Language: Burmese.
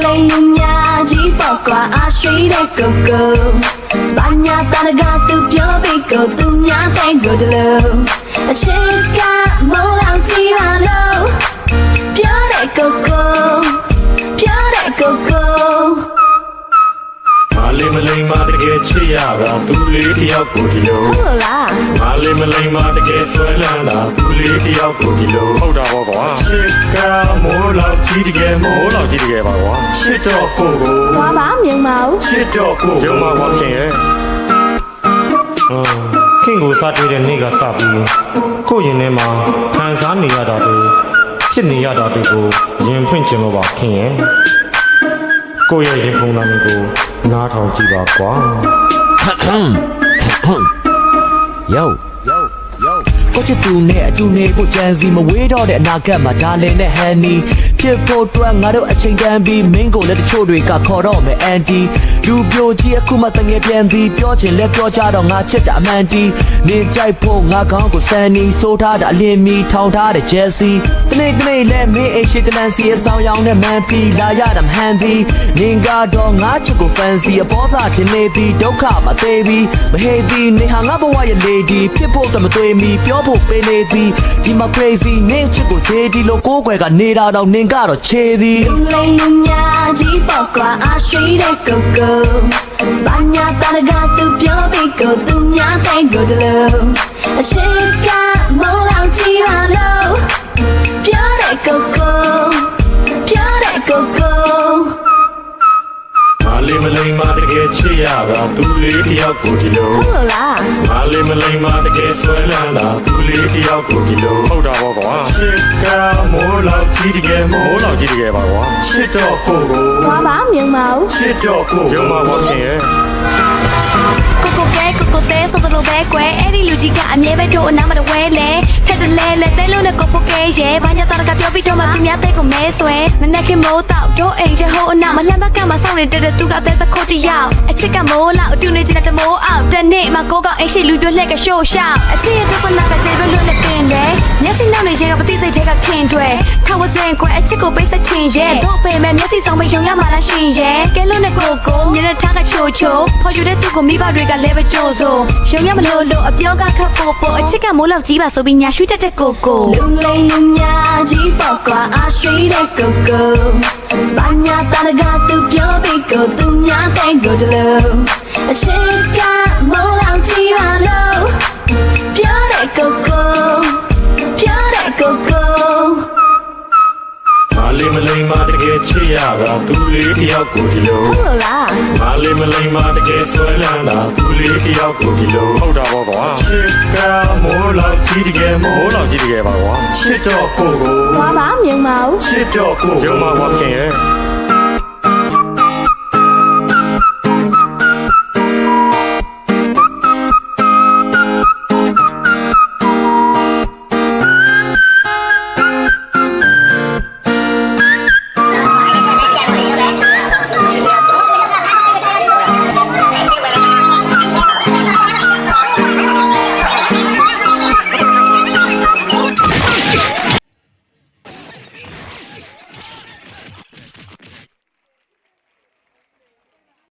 lây lung nhà chỉ bỏ qua à suy để cầu cầu ban nhà ta đã gạt từ phía bên cầu từ nhà tay gỡ từ lâu trên cả màu lòng chỉ là lâu phía để cầu cầu phía để cầu cầu Malay ma de ke chiya ra tu le ti yaw ko ti loဟုတ်လား Malay ma de ke swai lan la tu le ti yaw ko ti lo ဟုတ်တာပေါ့ကွာ chit ka mo law ji de ke mo မိုးလောက်ကြည့်တကယ်ပါကွာ chit to ko ko ဝါပါမြင်ပါဦး chit to ko ရုံမှာကွာခင်ရဲ့ခင်ကိုစားတွေ့တဲ့နေ့ကစပြီးကိုယ့်ရင်ထဲမှာခံစားနေရတာတွေဖြစ်နေရတာတွေကိုရင်ဖွင့်ကျင်လို့ပါခင်ရဲ့ကိုယ့်ရဲ့ရင်ခုန်တာမျိုးကိုနားထောင်ကြည့်ပါကွာ Yoကိုချစ်သူနဲ့အတူနေကိုကြံစီမဝေးတော့တဲ့အနာဂတ်မှာဒါလင်နဲ့ဟန်နီဖြစ်ဖို့အတွက်ငါတို့အချိန်တန်ပြီးမင်းကိုလည်းတချို့တွေကခေါ်တော့မယ်အန်တီလူပြိုကြီးအခုမှတငယ်ပြန်ပြီးပြောချင်လဲပြောကြတော့ငါချစ်တာအမှန်တီနင်ကြိုက်ဖို့ငါကောင်းကိုစန်နီစိုးထားတာအလင်းမီထောင်ထားတဲ့ဂျယ်စီတနေ့လဲမင်းအိတ်ရှိကလန်စီအဆောင်ရောင်နဲ့မန်ပီလာရတာမဟန်သည်နင်ကတော့ငါချစ်ကိုဖန်စီအပေါ်သားချင်နေသည်ဒုက္ခမသေးပြီးမဟေးသည်နေဟာငါဘဝရဲ့လေဒီဖြစ်ဖို့တမသွေးမီပြောဖို့ပေးနေသည်ဒီမှာ crazy နေချစ်ကိုစေဒီလိုကိုယ်ွယ်ကနေတာတော့နင်ကတော့ခြေသည် lây lung nhà chỉ bỏ qua à suy để cầu cầu ban nhà ta đã gạt từ phía bên cầu từ nhà tay gỡ từ lâu trên cả màu lòng chỉ là lâu phía để cầu cầu phía để cầu cầu Malay ma de ke chiya ra tu le ti yaw ko ti lo ဟုတ်လား Malay ma de ke swai lan la tu le ti yaw ko ti lo ဟုတ်တာပေါ့ကွာ chit ka mo law ji de ke mo မိုးလောက်ကြည့်တကယ်ပါကွာ chit to ko ko ဝါပါမြင်ပါဦး chit to ko ရုံမှာကွာခင်ရဲ့ ကိုတဲဆိုတော့ပဲကွယ်အဲ့ဒီလူကြီးကအမြဲပဲတို့အနားမတဝဲလဲထက်တလဲလဲတဲလုံးနဲ့ကိုဖို့ကဲရဲဘာညာတာကပြောပြီးတော့မှသူများတဲ့ကိုမဲဆွဲမနဲ့ခင်မိုးတော့တို့အိမ်ချဟိုအနာမလန့်ဘက်ကမှစောင့်နေတဲ့သူကတဲ့သခိုးတယောက်အချစ်ကမိုးလောက်အတူနေချင်တဲ့မိုးအောင်တနေ့မှကိုကအိမ်ရှိလူပြလှက်ကရှိုးရှောက်အချစ်ရဲ့ဒုက္ခနာကကျေပဲလွတ်လက်ပင်လေမျက်စိနောက်နေရဲကပတိစိတ်ထဲကခင်တွေခဝစင်ကွယ်အချစ်ကိုပိတ်ဆက်ချင်ရဲတို့ပေမဲ့မျက်စိဆောင်ပိတ်ရုံရမှလားရှင်ရဲကဲလွတ်နဲ့ကိုမြင်တဲ့ထားကချိုချိုဖော်ယူတဲ့သူကိုမိဘတွေကလဲပဲကြိုးစိုးရုံရမလို့အပြောကခတ်ပို့အချစ်ကမိုးလောက်ကြီးပါဆိုပြီးညာရွှေတက်တဲ့ကိုလုံလိမ်လုံညာကြီးပေါ့ကွာအရွှေတဲ့ကိုဘာညာတာကသူပြောပြီးကိုသူညာတဲ့ကိုတလို့အချစ်ကမိုးလောက်ကြီးပါလို့ပြောတဲ့ကိုပြောတဲ့ကို Malay ma de ke chiya ra tu le ti yaw ko ti lo ဟုတ်လား Malay ma de ke swai lan la tu le ti yaw ko ti lo ဟုတ်တာပေါ့ကွာ chit ka mo law ji de ke mo မိုးလောက်ကြည့်တကယ်ပါကွာ chit to ko ko ဝါပါမြင်ပါဦး chit to ko ရုံမှာကွာခင်ရဲ့